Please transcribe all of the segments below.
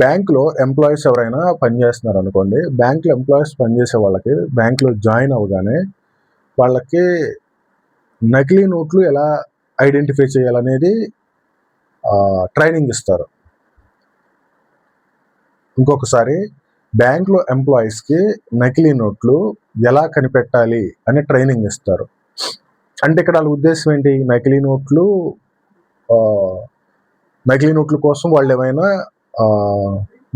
బ్యాంక్‌లో ఎంప్లాయీస్ ఎవరైనా పనిచేస్తున్నారనుకోండి. బ్యాంక్‌లో ఎంప్లాయీస్ పనిచేసే వాళ్ళకి బ్యాంక్‌లో జాయిన్ అవ్వగానే వాళ్ళకి నకిలీ నోట్లు ఎలా ఐడెంటిఫై చేయాలనేది ట్రైనింగ్ ఇస్తారు. ఇంకొకసారి బ్యాంక్‌లో ఎంప్లాయీస్‌కి నకిలీ నోట్లు ఎలా కనిపెట్టాలి అని ట్రైనింగ్ ఇస్తారు. అంటే ఇక్కడ వాళ్ళ ఉద్దేశం ఏంటి? నకిలీ నోట్ల కోసం వాళ్ళు ఏమైనా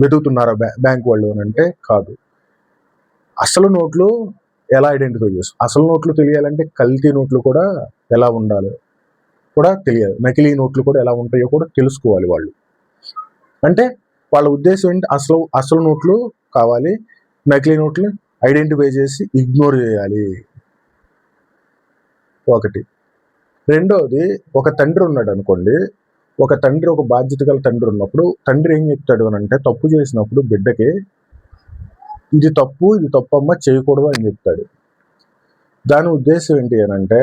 వెతుకుతున్నారా బ్యాంక్ వాళ్ళు అని అంటే కాదు. అసలు నోట్లు ఎలా ఐడెంటిఫై చేస్తారు? అసలు నోట్లు తెలియాలంటే కల్తీ నోట్లు కూడా ఎలా ఉండాలి కూడా తెలియాలి. నకిలీ నోట్లు కూడా ఎలా ఉంటాయో కూడా తెలుసుకోవాలి వాళ్ళు. అంటే వాళ్ళ ఉద్దేశం ఏంటి? అసలు నోట్లు కావాలి, నకిలీ నోట్లు ఐడెంటిఫై చేసి ఇగ్నోర్ చేయాలి. ఒకటి. రెండోది, ఒక తండ్రి ఉన్నాడు అనుకోండి. ఒక బాధ్యత గల తండ్రి ఉన్నప్పుడు తండ్రి ఏం చెప్తాడు అని అంటే, తప్పు చేసినప్పుడు బిడ్డకి ఇది తప్పు అమ్మ చేయకూడదు అని చెప్తాడు. దాని ఉద్దేశం ఏంటి అని అంటే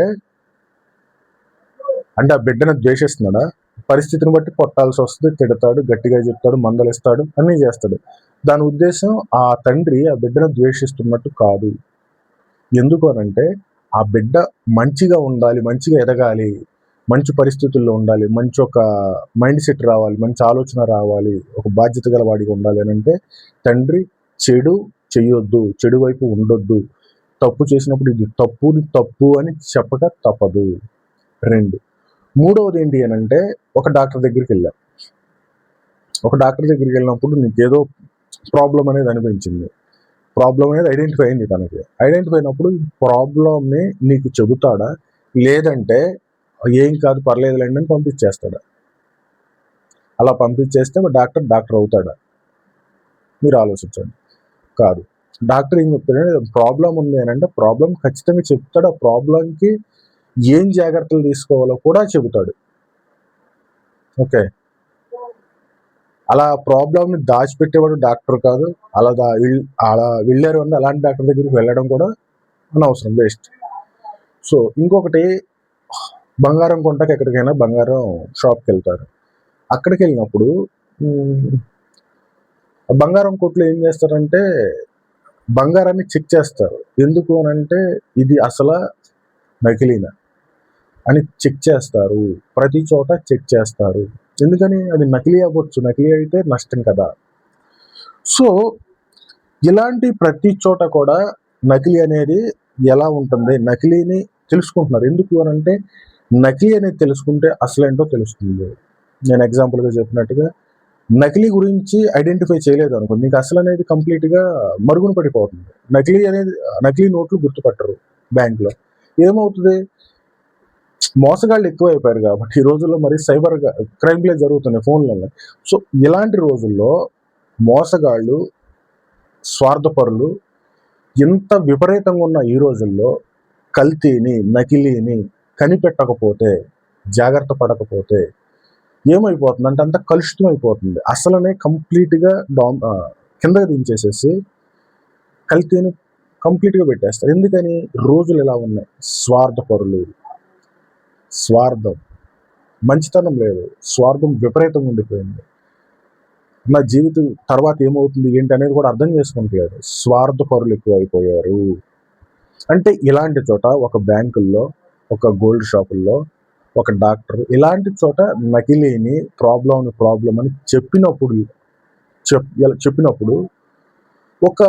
ఆ బిడ్డను ద్వేషిస్తున్నాడా? పరిస్థితిని బట్టి కొట్టాల్సి వస్తుంది, తిడతాడు, గట్టిగా చెప్తాడు, మందలిస్తాడు, అన్నీ చేస్తాడు. దాని ఉద్దేశం ఆ తండ్రి ఆ బిడ్డను ద్వేషిస్తున్నట్టు కాదు. ఎందుకు అనంటే ఆ బిడ్డ మంచిగా ఉండాలి, మంచిగా ఎదగాలి, మంచి పరిస్థితుల్లో ఉండాలి, మంచి ఒక మైండ్ సెట్ రావాలి, మంచి ఆలోచన రావాలి, ఒక బాధ్యత గల వాడిగా ఉండాలి అని అంటే తండ్రి చెడు చెయ్యొద్దు, చెడు వైపు ఉండొద్దు, తప్పు చేసినప్పుడు ఇది తప్పు అని చెప్పక తప్పదు. 2. మూడవది ఏంటి అని అంటే ఒక డాక్టర్ దగ్గరికి వెళ్ళాం. ఒక డాక్టర్ దగ్గరికి వెళ్ళినప్పుడు నీకేదో ప్రాబ్లం అనేది అనిపించింది. ప్రాబ్లం అనేది ఐడెంటిఫై అయింది తనకి. ఐడెంటిఫై అయినప్పుడు ప్రాబ్లంని నీకు చెబుతాడా, లేదంటే ఏం కాదు పర్లేదులేండి అని పంపించేస్తాడా? అలా పంపించేస్తే డాక్టర్ అవుతాడా? మీరు ఆలోచించండి. కాదు. డాక్టర్ ఏం చెప్తాడంటే ప్రాబ్లం ఉంది అని అంటే ప్రాబ్లం ఖచ్చితంగా చెప్తాడు. ఆ ప్రాబ్లంకి ఏం జాగ్రత్తలు తీసుకోవాలో కూడా చెబుతాడు. ఓకే. అలా ప్రాబ్లంని దాచిపెట్టేవాడు డాక్టర్ కాదు. అలా వెళ్ళారు అంటే అలాంటి డాక్టర్ దగ్గరికి వెళ్ళడం కూడా అనవసరం, వేస్ట్. సో ఇంకొకటి, బంగారం కొంటాక ఎక్కడికైనా బంగారం షాప్కి వెళ్తారు. అక్కడికి వెళ్ళినప్పుడు బంగారం కొట్లు ఏం చేస్తారంటే బంగారాన్ని చెక్ చేస్తారు. ఎందుకు అని అంటే ఇది అసలా నకిలీనా అని చెక్ చేస్తారు. ప్రతి చోట చెక్ చేస్తారు. ఎందుకని? అది నకిలీ అవ్వచ్చు, నకిలీ అయితే నష్టం కదా. సో ఇలాంటి ప్రతి చోట కూడా నకిలీ అనేది ఎలా ఉంటుంది, నకిలీని తెలుసుకుంటున్నారు. ఎందుకు అని అంటే నకిలీ అనేది తెలుసుకుంటే అసలేంటో తెలుస్తుంది. నేను ఎగ్జాంపుల్గా చెప్పినట్టుగా నకిలీ గురించి ఐడెంటిఫై చేయలేదు అనుకో, నీకు అసలు అనేది కంప్లీట్గా మరుగున పడిపోతుంది. నకిలీ నోట్లు గుర్తుపట్టరు బ్యాంక్లో. ఏమవుతుంది? మోసగాళ్ళు ఎక్కువైపోయారు కాబట్టి ఈ రోజుల్లో మరి సైబర్ క్రైమ్లే జరుగుతున్నాయి ఫోన్లలో. సో ఇలాంటి రోజుల్లో మోసగాళ్ళు, స్వార్థపరులు ఎంత విపరీతంగా ఉన్న ఈ రోజుల్లో కల్తీని, నకిలీని కనిపెట్టకపోతే, జాగ్రత్త పడకపోతే ఏమైపోతుంది అంటే అంత కలుషితం అయిపోతుంది. అసలనే కంప్లీట్గా కిందకి దించేసేసి కల్తీని కంప్లీట్గా పెట్టేస్తారు. ఎందుకని? రోజులు ఎలా ఉన్నాయి. స్వార్థపరులు, స్వార్థం, మంచితనం లేదు, స్వార్థం విపరీతంగా ఉండిపోయింది. నా జీవితం తర్వాత ఏమవుతుంది ఏంటి అనేది కూడా అర్థం చేసుకుంటలేదు. స్వార్థపరులు ఎక్కువైపోయారు. అంటే ఇలాంటి చోట ఒక బ్యాంకుల్లో, ఒక గోల్డ్ షాపుల్లో, ఒక డాక్టర్, ఇలాంటి చోట నకిలీని ప్రాబ్లం అని చెప్పినప్పుడు ఒక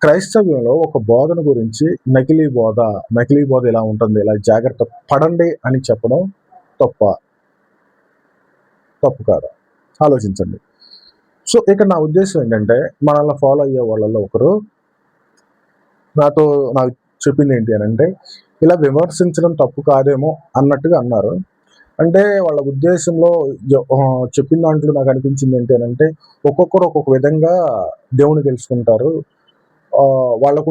క్రైస్తవ్యంలో ఒక బోధన గురించి నకిలీ బోధ ఇలా ఉంటుంది, ఇలా జాగ్రత్త పడండి అని చెప్పడం తప్పు కాదా? ఆలోచించండి. సో ఇక్కడ నా ఉద్దేశం ఏంటంటే మనల్ని ఫాలో అయ్యే వాళ్ళలో ఒకరు నాకు చెప్పింది ఏంటి అని అంటే ఇలా విమర్శించడం తప్పు కాదేమో అన్నట్టుగా అన్నారు. అంటే వాళ్ళ ఉద్దేశంలో చెప్పిన దాంట్లో నాకు అనిపించింది ఏంటి అని అంటే ఒక్కొక్కరు ఒక్కొక్క విధంగా దేవుని తెలుసుకుంటారు, వాళ్ళకు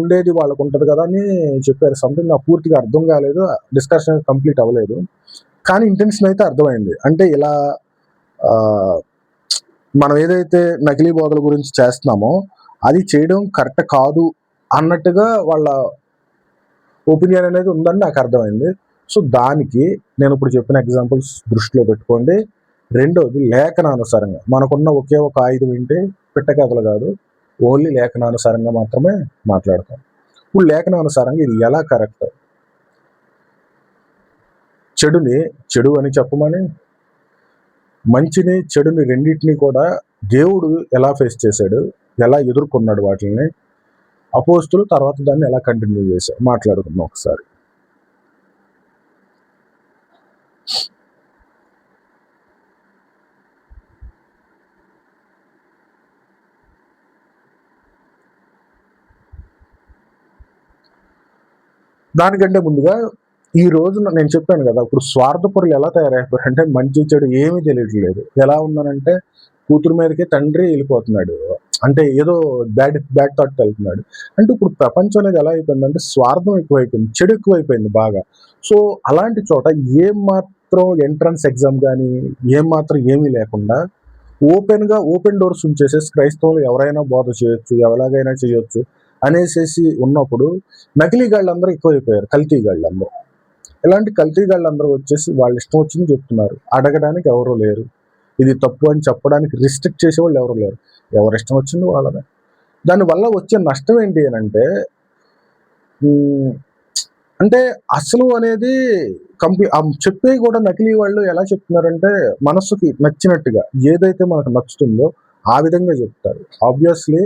ఉంటుంది కదా అని చెప్పారు. సంథింగ్ నాకు పూర్తిగా అర్థం కాలేదు, డిస్కషన్ కంప్లీట్ అవ్వలేదు. కానీ ఇంటెన్షన్ అయితే అర్థమైంది. అంటే ఇలా మనం ఏదైతే నకిలీ బోధల గురించి చేస్తున్నామో అది చేయడం కరెక్ట్ కాదు అన్నట్టుగా వాళ్ళ ఒపీనియన్ అనేది ఉందని నాకు అర్థమైంది. సో దానికి నేను ఇప్పుడు చెప్పిన ఎగ్జాంపుల్స్ దృష్టిలో పెట్టుకోండి. రెండోది, లేఖనానుసారంగా మనకున్న ఒకే ఒక ఆయుధం ఏంటి? పిట్టకథలు కాదు, ఓన్లీ లేఖనానుసారంగా మాత్రమే మాట్లాడతాం. ఇప్పుడు లేఖనానుసారంగా ఇది ఎలా కరెక్ట్? చెడుని చెడు అని చెప్పమని, మంచిని చెడుని రెండింటినీ కూడా దేవుడు ఎలా ఫేస్ చేశాడు, ఎలా ఎదుర్కొన్నాడు వాటిని, అపోస్తులు తర్వాత దాన్ని ఎలా కంటిన్యూ చేశారు మాట్లాడుకుందాం ఒకసారి. దానికంటే ముందుగా ఈ రోజున నేను చెప్పాను కదా, ఇప్పుడు స్వార్థపరులు ఎలా తయారైపోయారు అంటే మంచి చెడు ఏమీ తెలియట్లేదు. ఎలా ఉందనంటే కూతురు మీదకి తండ్రి వెళ్ళిపోతున్నాడు, అంటే ఏదో బ్యాడ్ థాట్ వెళ్తున్నాడు. అంటే ఇప్పుడు ప్రపంచం అనేది ఎలా అయిపోయిందంటే స్వార్థం ఎక్కువైపోయింది, చెడు ఎక్కువైపోయింది బాగా. సో అలాంటి చోట ఏం మాత్రం ఎంట్రన్స్ ఎగ్జామ్ కానీ ఏం మాత్రం ఏమీ లేకుండా ఓపెన్ డోర్స్ ఉంచేసేసి క్రైస్తవులు ఎవరైనా బోధ చేయొచ్చు, ఎలాగైనా చేయొచ్చు అనేసేసి ఉన్నప్పుడు నకిలీ గాళ్ళందరూ ఎక్కువైపోయారు, కల్తీ గాళ్ళందరూ. ఇలాంటి కల్తీ గాళ్ళందరూ వచ్చేసి వాళ్ళ ఇష్టం వచ్చింది చెప్తున్నారు. అడగడానికి ఎవరూ లేరు, ఇది తప్పు అని చెప్పడానికి రిస్ట్రిక్ట్ చేసేవాళ్ళు ఎవరు లేరు, ఎవరి ఇష్టం వచ్చింది వాళ్ళదే. దానివల్ల వచ్చే నష్టం ఏంటి అని అంటే అసలు అనేది చెప్పే కూడా నకిలీ వాళ్ళు ఎలా చెప్తున్నారంటే మనస్సుకి నచ్చినట్టుగా ఏదైతే మనకు నచ్చుతుందో ఆ విధంగా చెప్తారు. ఆబ్వియస్లీ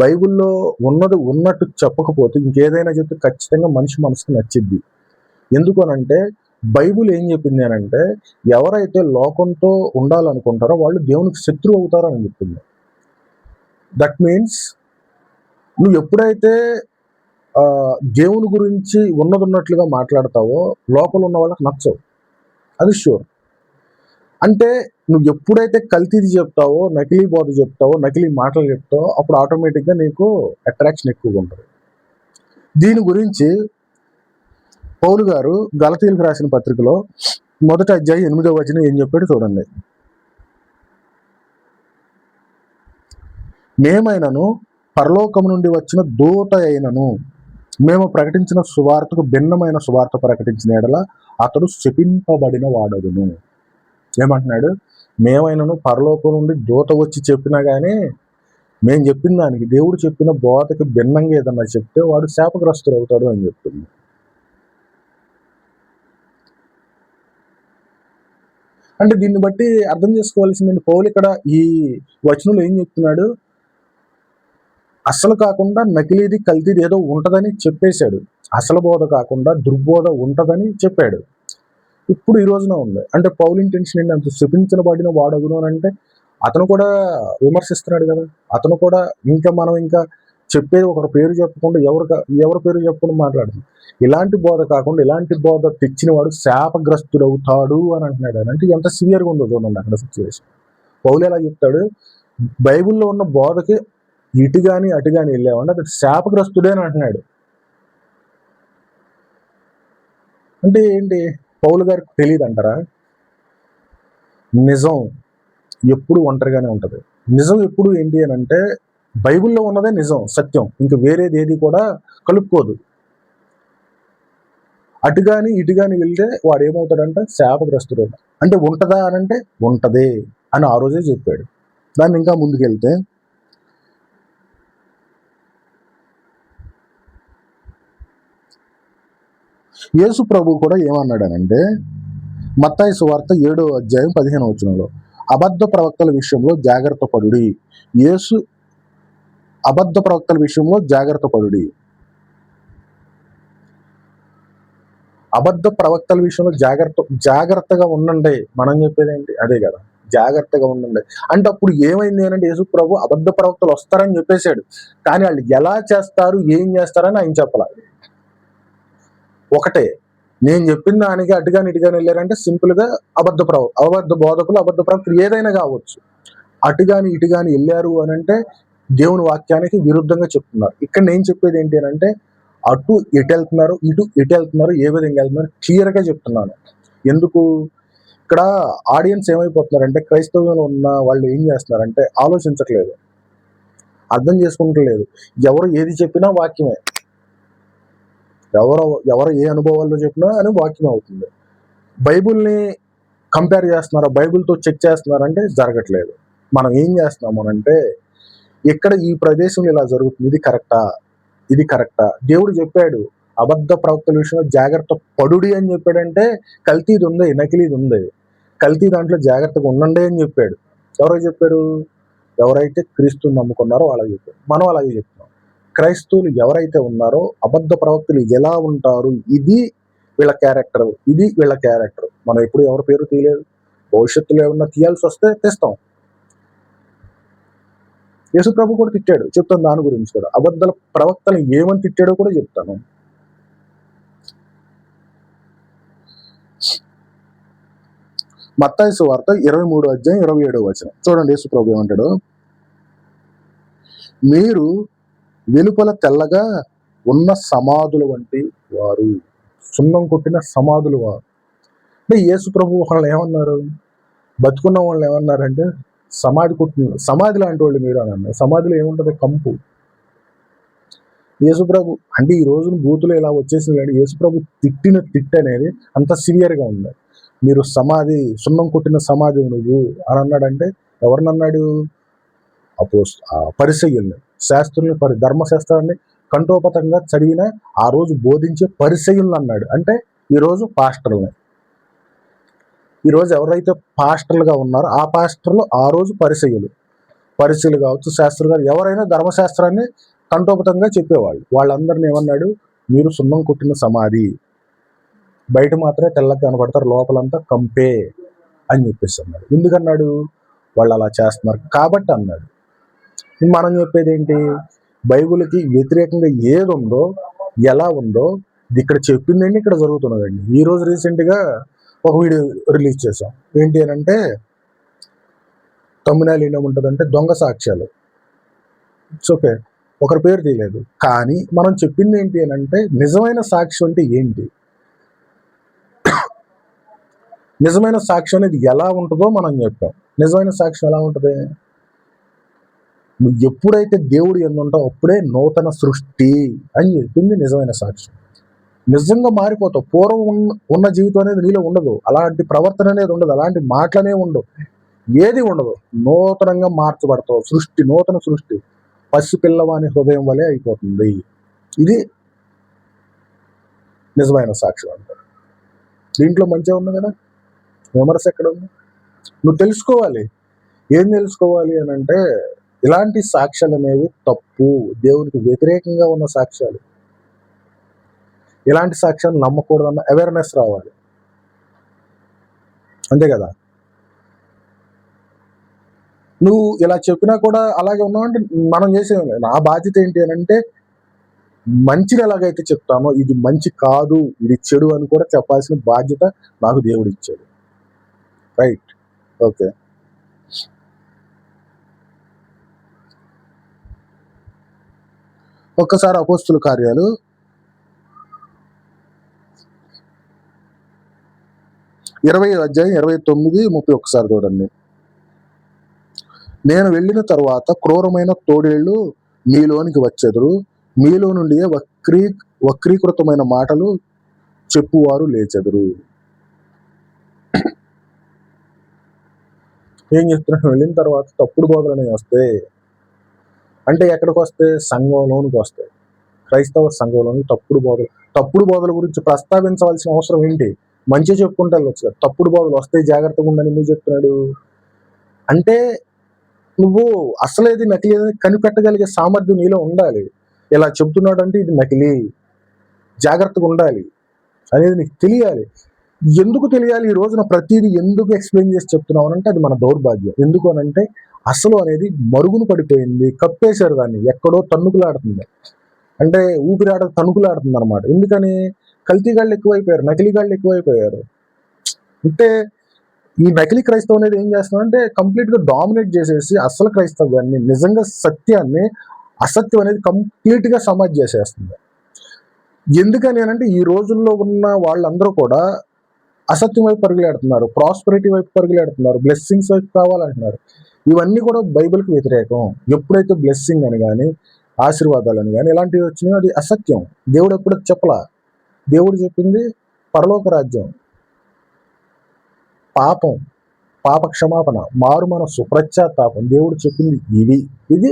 బైబిల్లో ఉన్నది ఉన్నట్టు చెప్పకపోతే ఇంకేదైనా చెప్తే ఖచ్చితంగా మనిషి మనసుకు నచ్చిద్ది. ఎందుకు అనంటే బైబిల్ ఏం చెప్పింది అనంటే ఎవరైతే లోకంతో ఉండాలనుకుంటారో వాళ్ళు దేవునికి శత్రువు అవుతారు అని చెప్పింది. దట్ మీన్స్ నువ్వు ఎప్పుడైతే దేవుని గురించి ఉన్నట్లుగా మాట్లాడతావో లోకంలో ఉన్న వాళ్ళకి నచ్చవు, అది షూర్. అంటే నువ్వు ఎప్పుడైతే కల్తీది చెప్తావో, నకిలీ బోధ చెప్తావో, నకిలీ మాటలు చెప్తావో అప్పుడు ఆటోమేటిక్గా నీకు అట్రాక్షన్ ఎక్కువగా ఉంటుంది. దీని గురించి పౌలు గారు గలతీయులకు రాసిన పత్రికలో 1వ అధ్యాయం 8వ వచనం ఏం చెప్పాడు చూడండి. మేమైనను పరలోకము నుండి వచ్చిన దూత అయినను మేము ప్రకటించిన సువార్తకు భిన్నమైన సువార్త ప్రకటించిన ఎడల అతడు శపింపబడిన వాడగును. ఏమంటున్నాడు? మేమైనను పరలోకం నుండి దూత వచ్చి చెప్పినా కానీ మేము చెప్పిన దానికి, దేవుడు చెప్పిన బోధకి భిన్నంగా ఏదన్నా చెప్తే వాడు శాపగ్రస్తుడు అవుతాడు అని చెప్తుంది. అంటే దీన్ని బట్టి అర్థం చేసుకోవాల్సింది పౌలు ఇక్కడ ఈ వచనంలో ఏం చెప్తున్నాడు, అసలు కాకుండా నకిలీది కల్తీది ఏదో ఉంటదని చెప్పేశాడు. అసలు బోధ కాకుండా దుర్బోధ ఉంటదని చెప్పాడు. ఇప్పుడు ఈ రోజున ఉంది. అంటే పౌలు ఇంటెన్షన్ ఏంటి, అంత శపించబడిన వాడగును అని అంటే అతను కూడా విమర్శిస్తున్నాడు కదా. అతను కూడా మనం ఇంకా చెప్పేది ఒకరి పేరు చెప్పకుండా ఎవరి పేరు చెప్పకుండా మాట్లాడుతుంది. ఇలాంటి బోధ కాకుండా ఇలాంటి బోధ తెచ్చిన వాడు శాపగ్రస్తుడు అవుతాడు అని అంటున్నాడు. అంటే ఎంత సివియర్గా ఉందో చూడండి అక్కడ సిచ్యువేషన్. పౌలు ఎలా చెప్తాడు, బైబిల్లో ఉన్న బోధకి ఇటు కానీ అటు కానీ వెళ్ళామంటే అతడు శాపగ్రస్తుడే అని అంటున్నాడు. అంటే ఏంటి, పౌలు గారికి తెలియదు అంటారా? నిజం ఎప్పుడు ఒంటరిగానే ఉంటుంది. నిజం ఎప్పుడు ఏంటి అని అంటే బైబిల్లో ఉన్నదే నిజం, సత్యం, ఇంకా వేరేది ఏది కూడా కలుపుకోదు. అటు కానీ ఇటు కానీ వెళ్తే వాడు ఏమవుతాడంటే శాపగ్రస్తుడు. అంటే ఉంటదా అని అంటే ఉంటదే అని ఆ రోజే చెప్పాడు. దాన్ని ఇంకా ముందుకెళ్తే యేసు ప్రభు కూడా ఏమన్నాడనంటే మత్తయి సువార్త 7వ అధ్యాయం 15వ వచనంలో అబద్ధ ప్రవక్తల విషయంలో జాగ్రత్త పడుడి. యేసు అబద్ధ ప్రవక్తల విషయంలో జాగ్రత్త పడుడి. అబద్ధ ప్రవక్తల విషయంలో జాగ్రత్తగా ఉండండి. మనం చెప్పేది ఏంటి, అదే కదా, జాగ్రత్తగా ఉండండి. అంటే అప్పుడు ఏమైంది అంటే యేసు ప్రభు అబద్ధ ప్రవక్తలు వస్తారని చెప్పేశాడు, కానీ వాళ్ళు ఎలా చేస్తారు ఏం చేస్తారని ఆయన చెప్పాలి. ఒకటే, నేను చెప్పిన దానికి అటుగాని ఇటుగాని వెళ్ళారంటే సింపుల్గా అబద్ధ బోధకులు అబద్ధ ప్రవక్తలు ఏదైనా కావచ్చు. అటుగాని ఇటుగాని వెళ్ళారు అని అంటే దేవుని వాక్యానికి విరుద్ధంగా చెప్తున్నారు. ఇక్కడ నేను చెప్పేది ఏంటి అని అంటే అటు ఎటు వెళ్తున్నారు, ఇటు ఎటు వెళ్తున్నారు, ఏ విధంగా వెళ్తున్నారు క్లియర్గా చెప్తున్నాను. ఎందుకు ఇక్కడ ఆడియన్స్ ఏమైపోతున్నారంటే క్రైస్తవ్యంలో ఉన్న వాళ్ళు ఏం చేస్తున్నారంటే ఆలోచించట్లేదు, అర్థం చేసుకుంటలేదు. ఎవరు ఏది చెప్పినా వాక్యమే, ఎవరు ఏ అనుభవాల్లో చెప్పినా అని వాక్యం అవుతుంది. బైబిల్ని కంపేర్ చేస్తున్నారా, బైబిల్తో చెక్ చేస్తున్నారంటే జరగట్లేదు. మనం ఏం చేస్తున్నాము అంటే ఇక్కడ ఈ ప్రదేశంలో ఇలా జరుగుతుంది, ఇది కరెక్టా, ఇది కరెక్టా? దేవుడు చెప్పాడు అబద్ధ ప్రవక్తల విషయంలో జాగ్రత్త పడుడి అని చెప్పాడంటే కల్తీది ఉంది, నకిలీది ఉంది. కల్తీ దాంట్లో జాగ్రత్తగా ఉండండి అని చెప్పాడు. ఎవరో చెప్పారు? ఎవరైతే క్రీస్తుని నమ్ముకున్నారో అలాగే చెప్పారు. మనం అలాగే చెప్తున్నాం. క్రైస్తవులు ఎవరైతే ఉన్నారో అబద్ధ ప్రవక్తలు ఎలా ఉంటారు, ఇది వీళ్ళ క్యారెక్టర్, ఇది వీళ్ళ క్యారెక్టర్. మనం ఎప్పుడు ఎవరి పేరు తీయలేదు. భవిష్యత్తులో ఏమన్నా తీయాల్సి వస్తే తెస్తాం. యేసు ప్రభు కూడా తిట్టాడు, చెప్తాను దాని గురించి కూడా. అబద్ధాల ప్రవక్తలు ఏమని తిట్టాడో కూడా చెప్తాను. మత్తయి సువార్త 23:27 చూడండి. యేసు ప్రభు ఏమంటాడు? మీరు వెలుపల తెల్లగా ఉన్న సమాధుల వంటి వారు, సున్నం కొట్టిన సమాధులు వారు. అంటే యేసు ప్రభు వాళ్ళని ఏమన్నారు? బతుకున్న వాళ్ళని ఏమన్నారంటే సమాధి లాంటి వాళ్ళు మీరు అని అన్నారు. సమాధిలో ఏముంటుంది? కంపు. యేసుప్రభు అంటే ఈ రోజున బూతులు ఇలా వచ్చేసింది, కానీ యేసుప్రభు తిట్టిన తిట్టు అనేది అంత సివియర్గా ఉంది. మీరు సున్నం కొట్టిన సమాధి నువ్వు అని అన్నాడంటే ఎవరినన్నాడు? పరిసయ్యుల్ని, శాస్త్రుల్ని, ధర్మశాస్త్రాన్ని కంఠోపతంగా చదివిన ఆ రోజు బోధించే పరిసయ్యుల్ని అన్నాడు. అంటే ఈరోజు పాస్టర్లని. ఈరోజు ఎవరైతే పాస్టర్లుగా ఉన్నారో ఆ పాస్టర్లు ఆ రోజు పరిసయ్యులు కావచ్చు, శాస్త్రులు కావచ్చు, ఎవరైనా ధర్మశాస్త్రాన్ని కంఠోపతంగా చెప్పేవాళ్ళు. వాళ్ళందరినీ ఏమన్నాడు? మీరు సున్నం కొట్టిన సమాధి, బయట మాత్రమే తెల్లగా కనపడతారు, లోపలంతా కంపే అని చెప్పేసి అన్నాడు. ఎందుకన్నాడు? వాళ్ళు అలా చేస్తున్నారు కాబట్టి అన్నాడు. మనం చెప్పేది ఏంటి? బైబిల్కి వ్యతిరేకంగా ఏది ఉందో, ఎలా ఉందో ఇక్కడ చెప్పిందండి, ఇక్కడ జరుగుతున్నదండి. ఈరోజు రీసెంట్గా ఒక వీడియో రిలీజ్ చేసాం. ఏంటి అని అంటే తమ్మునాలు ఏముంటుందంటే దొంగ సాక్ష్యాలు. ఇట్స్ ఓకే, ఒకరి పేరు తీయలేదు, కానీ మనం చెప్పింది ఏంటి అని అంటే నిజమైన సాక్ష్యం అంటే ఏంటి, నిజమైన సాక్ష్యం అనేది ఎలా ఉంటుందో మనం చెప్పాం. నిజమైన సాక్ష్యం ఎలా ఉంటుంది? నువ్వు ఎప్పుడైతే దేవుడు ఎందుంటావు అప్పుడే నూతన సృష్టి అని చెప్పింది నిజమైన సాక్ష్యం. నిజంగా మారిపోతావు. పూర్వం ఉన్న జీవితం అనేది నీలో ఉండదు, అలాంటి ప్రవర్తన అనేది ఉండదు, అలాంటి మాటలనే ఉండవు, ఏది ఉండదు. నూతనంగా మార్చబడతావు. సృష్టి, నూతన సృష్టి, పసిపిల్లవాని హృదయం వలె అయిపోతుంది. ఇది నిజమైన సాక్ష్యం అంటారు. దీంట్లో మంచిగా ఉంది కదా, విమర్శ ఎక్కడ ఉంది? నువ్వు తెలుసుకోవాలి. ఏం తెలుసుకోవాలి అని అంటే ఇలాంటి సాక్ష్యాలు అనేవి తప్పు, దేవునికి వ్యతిరేకంగా ఉన్న సాక్ష్యాలు. ఇలాంటి సాక్ష్యాలు నమ్మకూడదన్న అవేర్నెస్ రావాలి, అంతే కదా. నువ్వు ఇలా చెప్పినా కూడా అలాగే ఉన్నావంటే మనం చేసేది, నా బాధ్యత ఏంటి అని అంటే మంచిని ఎలాగైతే చెప్తానో ఇది మంచి కాదు, ఇది చెడు అని కూడా చెప్పాల్సిన బాధ్యత నాకు దేవుడు ఇచ్చాడు. Right, okay. ఒక్కసారి అపోస్తుల కార్యాలు 20:29-31 చూడండి. నేను వెళ్ళిన తర్వాత క్రూరమైన తోడేళ్లు మీలోనికి వచ్చెదరు, మీలో నుండి వక్రీకృతమైన మాటలు చెప్పువారు లేచెదరు. ఏం చెప్తున్నాను? వెళ్ళిన తర్వాత తప్పుడు బోధలు అనేవి వస్తాయి. అంటే ఎక్కడికి వస్తాయి? సంఘంలోనికి వస్తాయి. క్రైస్తవ సంఘంలోని తప్పుడు బోధల గురించి ప్రస్తావించవలసిన అవసరం ఏంటి? మంచిగా చెప్పుకుంటే వెళ్ళొచ్చు. తప్పుడు బోధలు వస్తాయి, జాగ్రత్తగా ఉండని ఎందుకు చెప్తున్నాడు అంటే నువ్వు అసలేది నకిలీ కనిపెట్టగలిగే సామర్థ్యం నీలో ఉండాలి. ఇలా చెప్తున్నాడు అంటే ఇది నకిలీ, జాగ్రత్తగా ఉండాలి అనేది నీకు తెలియాలి. ఎందుకు తెలియాలి? ఈ రోజున ప్రతిదీ ఎందుకు ఎక్స్ప్లెయిన్ చేసి చెప్తున్నావు అంటే అది మన దౌర్భాగ్యం. ఎందుకు అనంటే అసలు అనేది మరుగున పడిపోయింది, కప్పేశారు దాన్ని, ఎక్కడో తన్నుకులాడుతుంది. అంటే ఊపిరాడ తణుకులాడుతుంది అనమాట. ఎందుకని? కల్తీగాళ్ళు ఎక్కువైపోయారు, నకిలీగాళ్ళు ఎక్కువైపోయారు. అంటే ఈ నకిలీ క్రైస్తవం అనేది ఏం చేస్తున్నాం అంటే కంప్లీట్ గా డామినేట్ చేసేసి అసలు క్రైస్తవ్యాన్ని, నిజంగా సత్యాన్ని, అసత్యం అనేది కంప్లీట్ గా సమాజ్ చేసేస్తుంది. ఎందుకని అంటే ఈ రోజుల్లో ఉన్న వాళ్ళందరూ కూడా అసత్యం వైపు పరుగులాడుతున్నారు, ప్రాస్పరిటీ వైపు పరుగులాడుతున్నారు, బ్లెస్సింగ్స్ వైపు కావాలంటున్నారు. ఇవన్నీ కూడా బైబిల్కి వ్యతిరేకం. ఎప్పుడైతే బ్లెస్సింగ్ అని కానీ, ఆశీర్వాదాలని కానీ ఇలాంటివి వచ్చినాయో అది అసత్యం. దేవుడు ఎప్పుడు చెప్పలా. దేవుడు చెప్పింది పరలోక రాజ్యం, పాపం, పాప క్షమాపణ, మారు మనస్సు, ప్రత్యాత్తాపం. దేవుడు చెప్పింది ఇది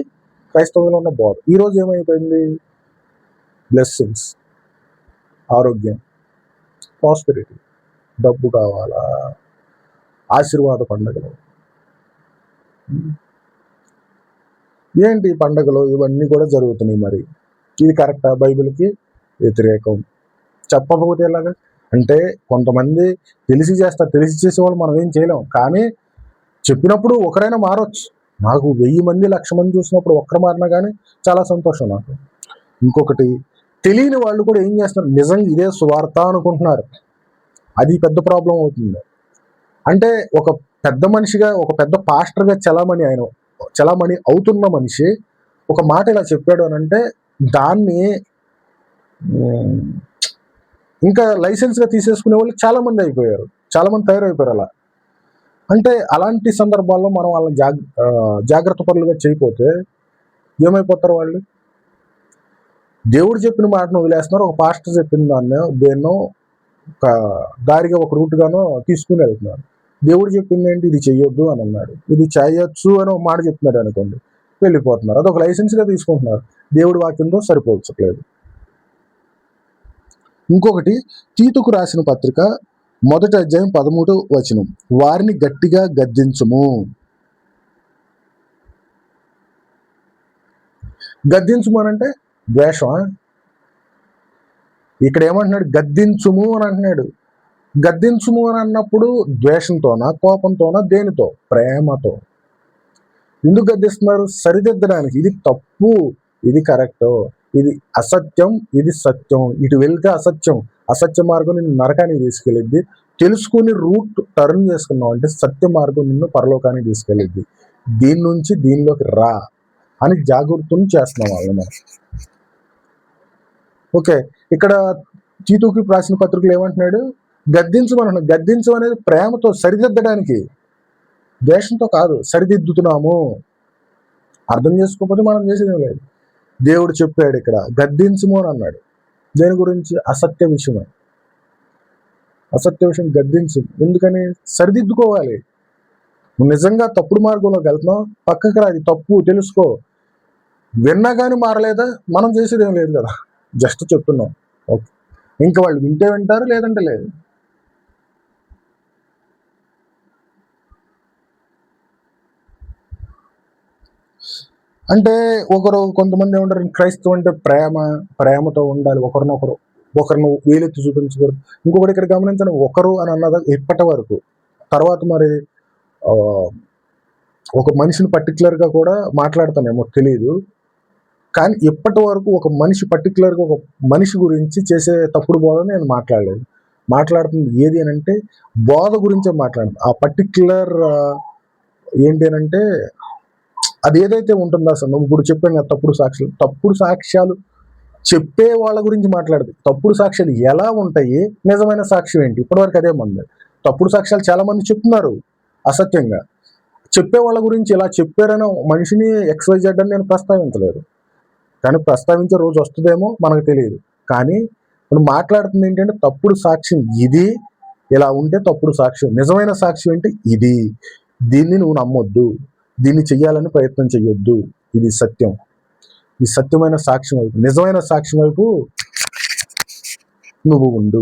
క్రైస్తవంలో ఉన్న బోధ. ఈరోజు ఏమైపోయింది? బ్లెస్సింగ్స్, ఆరోగ్యం, ప్రాస్పెరిటీ, డబ్బు కావాలా, ఆశీర్వాద పండుగలు. ఏంటి పండుగలు? ఇవన్నీ కూడా జరుగుతున్నాయి. మరి ఇది కరెక్టా? బైబిల్కి వ్యతిరేకం. చెప్పకపోతే ఎలాగా? అంటే కొంతమంది తెలిసి చేస్తారు, తెలిసి చేసేవాళ్ళు మనం ఏం చేయలేం. కానీ చెప్పినప్పుడు ఒకరైనా మారొచ్చు. నాకు 1000 మంది 1,00,000 మంది చూసినప్పుడు ఒక్కరు మారినా కానీ చాలా సంతోషం నాకు. ఇంకొకటి, తెలియని వాళ్ళు కూడా ఏం చేస్తున్నారు, నిజంగా ఇదే సువార్త అనుకుంటున్నారు. అది పెద్ద ప్రాబ్లం అవుతుంది. అంటే ఒక పెద్ద మనిషిగా, ఒక పెద్ద పాస్టర్గా చలామణి అవుతున్న మనిషి ఒక మాట ఇలా చెప్పాడు అని అంటే దాన్ని ఇంకా లైసెన్స్గా తీసేసుకునే వాళ్ళు చాలా మంది అయిపోయారు, చాలా మంది తయారైపోయారు. అలా అంటే అలాంటి సందర్భాల్లో మనం వాళ్ళని జాగ్రత్త పరులుగా చేయకపోతే ఏమైపోతారు వాళ్ళు? దేవుడు చెప్పిన మాటను వదిలేస్తున్నారు, ఒక పాస్టర్ చెప్పిన దేన్నో ఒక దారిగా, ఒక రూట్గానో తీసుకుని వెళ్తున్నారు. దేవుడు చెప్పింది ఏంటి? ఇది చెయ్యొద్దు అని అన్నాడు. ఇది చేయొచ్చు అని ఒక మాట చెప్తున్నాడు అనుకోండి, వెళ్ళిపోతున్నారు. అదొక లైసెన్స్గా తీసుకుంటున్నారు. దేవుడి వాక్యంతో సరిపోల్చట్లేదు. ఇంకొకటి, తీతుకు రాసిన పత్రిక 1వ అధ్యాయం 13వ వచనం, వారిని గట్టిగా గద్దించుము. గద్దించుము అని అంటే ద్వేషమా? ఇక్కడ ఏమంటున్నాడు? గద్దించుము అని అంటున్నాడు. గద్దించుము అని అన్నప్పుడు ద్వేషంతోనా, కోపంతోనా, దేనితో? ప్రేమతో. ఎందుకు గద్దిస్తున్నారు? సరిదిద్దడానికి. ఇది తప్పు, ఇది కరెక్ట్, ఇది అసత్యం, ఇది సత్యం. ఇటు వెళ్తే అసత్యం, అసత్య మార్గం నిన్ను నరకానికి తీసుకెళ్ళిద్ది. తెలుసుకుని రూట్ టర్న్ చేసుకున్నావు అంటే సత్య మార్గం నిన్ను పరలోకానికి తీసుకెళ్ళిద్ది. దీని నుంచి దీనిలోకి రా అని జాగృతం చేస్తున్నాం వాళ్ళు మనం. ఓకే, ఇక్కడ తీతుకి రాసిన పత్రికలు ఏమంటున్నాడు? గద్దించమన్నాడు. గద్దించం అనేది ప్రేమతో, సరిదిద్దడానికి, ద్వేషంతో కాదు. సరిదిద్దుతున్నాము. అర్థం చేసుకోకపోతే మనం చేసేది లేదు. దేవుడు చెప్పాడు ఇక్కడ గద్దించము అని అన్నాడు. దేని గురించి? అసత్య విషయమే. అసత్య విషయం గద్దించు. ఎందుకని? సరిదిద్దుకోవాలి. నువ్వు నిజంగా తప్పుడు మార్గంలోకి వెళ్తున్నావు, పక్కకి రా, అది తప్పు, తెలుసుకో. విన్నా కానీ మారలేదా? మనం చేసేది ఏం లేదు కదా, జస్ట్ చెప్తున్నాం. ఓకే, ఇంకా వాళ్ళు వింటే వింటారు, లేదంటే లేదు. అంటే కొంతమంది ఏమంటారు, క్రైస్తవం అంటే ప్రేమతో ఉండాలి, ఒకరిని వేలెత్తి చూపించకూడదు. ఇంకొకటి ఇక్కడ గమనించండి, ఒకరు అని అన్నది ఇప్పటి వరకు. తర్వాత మరి ఒక మనిషిని పర్టికులర్గా కూడా మాట్లాడతానేమో తెలియదు, కానీ ఇప్పటి వరకు ఒక మనిషి పర్టికులర్గా ఒక మనిషి గురించి చేసే తప్పుడు బోధ నేను మాట్లాడుతుంది ఏది అని అంటే బోధ గురించే మాట్లాడుతుంది. ఆ పర్టికులర్ ఏంటి అని అంటే అది ఏదైతే ఉంటుందో అసలు నువ్వు ఇప్పుడు చెప్పాను కదా, తప్పుడు సాక్ష్యాలు చెప్పే వాళ్ళ గురించి మాట్లాడదు. తప్పుడు సాక్ష్యాలు ఎలా ఉంటాయి, నిజమైన సాక్ష్యం ఏంటి? ఇప్పటివరకు అదే మంది. తప్పుడు సాక్ష్యాలు చాలా మంది చెప్తున్నారు అసత్యంగా. చెప్పే వాళ్ళ గురించి ఇలా చెప్పారని మనిషిని XYZ అని నేను ప్రస్తావించలేదు, కానీ ప్రస్తావించే రోజు వస్తుందేమో మనకు తెలియదు. కానీ మనం మాట్లాడుతుంది ఏంటంటే తప్పుడు సాక్ష్యం ఇది, ఇలా ఉంటే తప్పుడు సాక్ష్యం. నిజమైన సాక్ష్యం ఏంటి? ఇది, దీన్ని నువ్వు నమ్మొద్దు, దీన్ని చెయ్యాలని ప్రయత్నం చెయ్యొద్దు, ఇది సత్యం. ఈ సత్యమైన సాక్ష్యం వైపు, నిజమైన సాక్ష్యం వైపు నువ్వు ఉండు.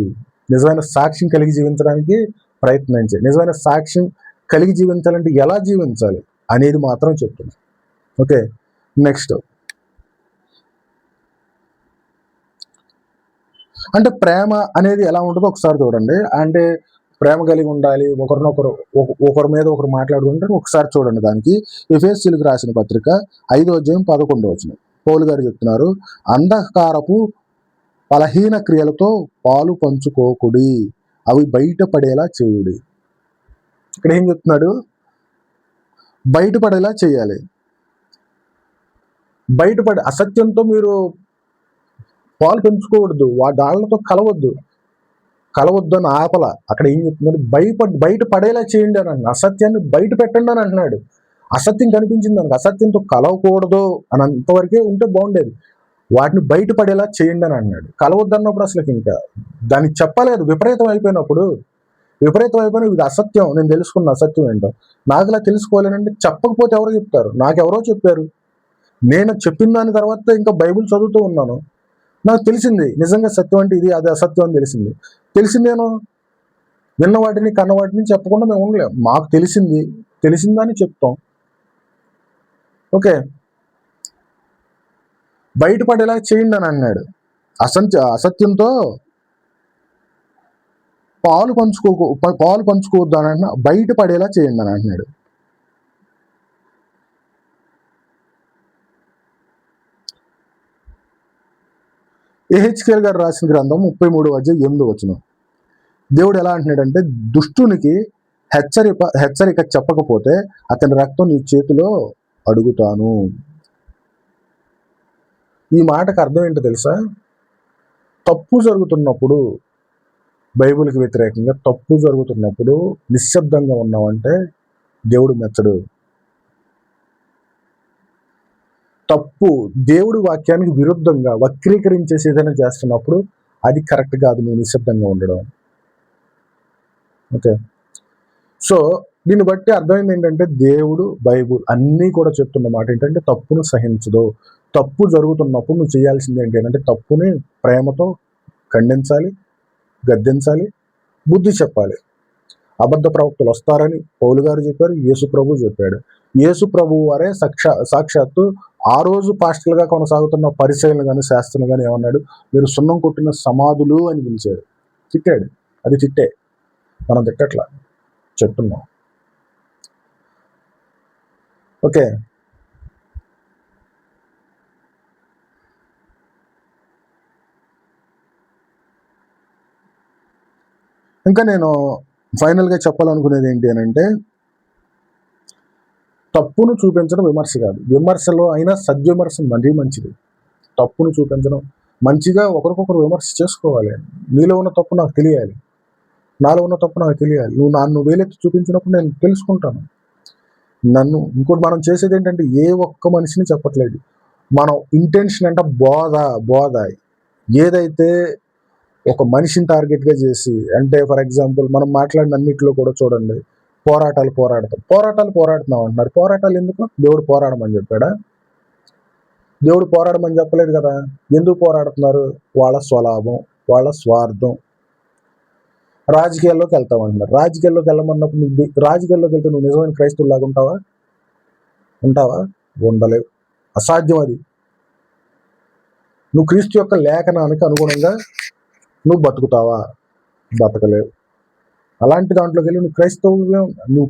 నిజమైన సాక్ష్యం కలిగి జీవించడానికి ప్రయత్నించే. నిజమైన సాక్ష్యం కలిగి జీవించాలంటే ఎలా జీవించాలి అనేది మాత్రం చెప్తున్నా. ఓకే, నెక్స్ట్ అంటే ప్రేమ అనేది ఎలా ఉంటుందో ఒకసారి చూడండి. అంటే ప్రేమ కలిగి ఉండాలి, ఒకరి మీద ఒకరు మాట్లాడుకుంటే ఒకసారి చూడండి. దానికి ఎఫెసీయులకు రాసిన పత్రిక 5వ అధ్యాయం 11వ వచనం పౌలు గారు చెప్తున్నారు, అంధకారపు బలహీన క్రియలతో పాలు పంచుకోకుడి, అవి బయటపడేలా చేయుడి. ఇక్కడ ఏం చెప్తున్నాడు? బయటపడేలా చేయాలి. అసత్యంతో మీరు పాలు పెంచుకోకూడదు, దాళ్లతో కలవద్దు అని ఆపల. అక్కడ ఏం చెప్తున్నాడు? బయట పడేలా చేయండి అని అన్నాడు. అసత్యాన్ని బయట పెట్టండి అని అంటున్నాడు. అసత్యం కనిపించింది దానికి, అసత్యంతో కలవకూడదు అని అంతవరకే ఉంటే బాగుండేది. వాటిని బయటపడేలా చేయండి అని అన్నాడు. కలవద్దు అన్నప్పుడు అసలు ఇంకా దానికి చెప్పలేదు. విపరీతం అయిపోయిన ఇది అసత్యం, నేను తెలుసుకున్న అసత్యం ఏంటో. నాకు ఇలా తెలుసుకోవాలనంటే చెప్పకపోతే ఎవరో చెప్తారు, నాకెవరో చెప్పారు, నేను చెప్పిన దాని తర్వాత ఇంకా బైబిల్ చదువుతూ ఉన్నాను. నాకు తెలిసింది నిజంగా సత్యం అంటే ఇది, అది అసత్యం అని తెలిసింది. నేను విన్న వాటిని కన్న వాటిని చెప్పకుండా మేము ఉండలేం. మాకు తెలిసిందని చెప్తాం. ఓకే, బయటపడేలా చేయండి అని అన్నాడు. అసత్యంతో పాలు పంచుకోవద్దు అని అంటున్నా, బయటపడేలా చేయండి అని అంటున్నాడు. ఎహెచ్కేల్ గారు రాసిన గ్రంథం 33:8 దేవుడు ఎలా అంటున్నాడంటే, దుష్టునికి హెచ్చరిక చెప్పకపోతే అతని రక్తం నీ చేతిలో అడుగుతాను. ఈ మాటకు అర్థం ఏంటో తెలుసా? తప్పు జరుగుతున్నప్పుడు, బైబిల్కి వ్యతిరేకంగా తప్పు జరుగుతున్నప్పుడు నిశ్శబ్దంగా ఉన్నామంటే దేవుడు మెచ్చడు. తప్పు దేవుడి వాక్యానికి విరుద్ధంగా వక్రీకరించేసి ఏదైనా చేస్తున్నప్పుడు అది కరెక్ట్ కాదు, నువ్వు నిశ్శబ్దంగా ఉండడం. ఓకే, సో దీన్ని బట్టి అర్థమైంది ఏంటంటే, దేవుడు బైబుల్ అన్నీ కూడా చెప్తున్న మాట ఏంటంటే తప్పును సహించదు. తప్పు జరుగుతున్నప్పుడు నువ్వు చేయాల్సింది ఏంటంటే తప్పుని ప్రేమతో ఖండించాలి, గద్దించాలి, బుద్ధి చెప్పాలి. అబద్ధ ప్రవక్తలు వస్తారని పౌలు గారు చెప్పారు, యేసు ప్రభు చెప్పాడు. యేసు ప్రభు వారే సాక్షాత్తు ఆ రోజు పాస్టర్లుగా కొనసాగుతున్న పరిచయలు కానీ శాస్త్రులు కానీ ఏమన్నాడు? మీరు సున్నం కొట్టిన సమాధులు అని పిలిచాడు. తిట్టాడు. అది తిట్టే, మనం తిట్టట్లా, చెప్తున్నాం. ఓకే, ఇంకా నేను ఫైనల్గా చెప్పాలనుకునేది ఏంటి అని అంటే, తప్పును చూపించడం విమర్శ కాదు. విమర్శలో అయినా సద్విమర్శ మరీ మంచిది. తప్పును చూపించడం మంచిగా ఒకరికొకరు విమర్శ చేసుకోవాలి. నీలో ఉన్న తప్పు నాకు తెలియాలి, నాలో ఉన్న తప్పు నాకు తెలియాలి. నువ్వు నన్ను వేలెత్తి చూపించినప్పుడు నేను తెలుసుకుంటాను. ఇంకోటి మనం చేసేది ఏంటంటే, ఏ ఒక్క మనిషిని చెప్పట్లేదు, మనం ఇంటెన్షన్ అంటే బోధ ఏదైతే ఒక మనిషిని టార్గెట్గా చేసి, అంటే ఫర్ ఎగ్జాంపుల్ మనం మాట్లాడిన అన్నింటిలో కూడా చూడండి, పోరాడుతున్నాం అంటున్నారు. పోరాటాలు ఎందుకు? దేవుడు పోరాడమని చెప్పాడా? దేవుడు పోరాడమని చెప్పలేదు కదా. ఎందుకు పోరాడుతున్నారు? వాళ్ళ స్వలాభం, వాళ్ళ స్వార్థం. రాజకీయాల్లోకి వెళ్తామంటున్నారు. రాజకీయాల్లోకి వెళ్ళమన్నప్పుడు రాజకీయాల్లోకి వెళ్తే నువ్వు నిజమైన క్రైస్తవులాగా ఉంటావా? ఉండలేవు, అసాధ్యం అది. నువ్వు క్రీస్తు యొక్క లేఖనానికి అనుగుణంగా నువ్వు బతుకుతావా? బతకలేవు. అలాంటి దాంట్లోకి వెళ్ళి నువ్వు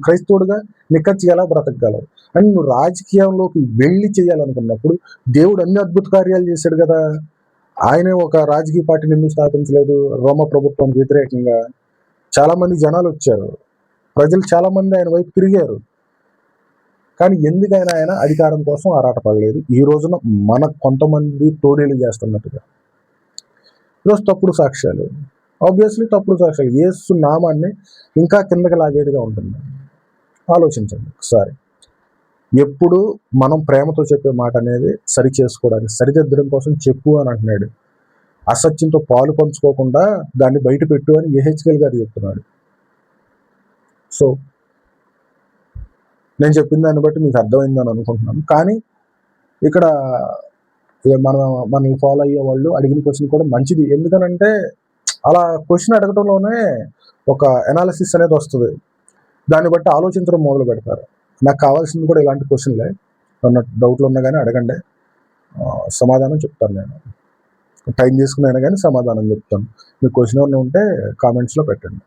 క్రైస్తవుడుగా నిక్కచ్చి ఎలా బ్రతకగలవు? అని నువ్వు రాజకీయంలోకి వెళ్ళి చేయాలనుకున్నప్పుడు దేవుడు అన్ని అద్భుత కార్యాలు చేశాడు కదా. ఆయనే ఒక రాజకీయ పార్టీని ఎందుకు స్థాపించలేదు? రోమ ప్రభుత్వానికి వ్యతిరేకంగా చాలా మంది జనాలు వచ్చారు, ప్రజలు చాలా మంది ఆయన వైపు తిరిగారు. కానీ ఎందుకైనా ఆయన అధికారం కోసం ఆరాటపడలేదు. ఈ రోజున మనకు కొంతమంది తోడేలు చేస్తున్నట్టుగా ఈరోజు తప్పుడు సాక్ష్యాలు, ఆబ్వియస్లీ తప్పుడు సాక్ష్యాలు యేసు నామాన్ని ఇంకా కిందకి లాగేదిగా ఉంటుంది. ఆలోచించండి ఒకసారి. ఎప్పుడు మనం ప్రేమతో చెప్పే మాట అనేది సరి చేసుకోవడానికి, సరిదిద్దడం కోసం చెప్పు అని అంటున్నాడు. అసత్యంతో పాలు పంచుకోకుండా దాన్ని బయట పెట్టు అని ఎహెచ్కేల్ గారు చెప్తున్నాడు. సో నేను చెప్పిన దాన్ని బట్టి మీకు అర్థమైందని అనుకుంటున్నాను. కానీ ఇక్కడ మనల్ని ఫాలో అయ్యే వాళ్ళు అడిగిన క్వశ్చన్ కూడా మంచిది. ఎందుకనంటే అలా క్వశ్చన్ అడగటంలోనే ఒక ఎనాలిసిస్ అనేది వస్తుంది. దాన్ని బట్టి ఆలోచించడం మొదలు పెడతారు. నాకు కావాల్సింది కూడా ఇలాంటి క్వశ్చన్లే. ఏమన్నా డౌట్లు ఉన్నా కానీ అడగండి, సమాధానం చెప్తాను. నేను టైం తీసుకునైనా కానీ సమాధానం చెప్తాను. మీకు క్వశ్చన్ ఏమైనా ఉంటే కామెంట్స్లో పెట్టండి.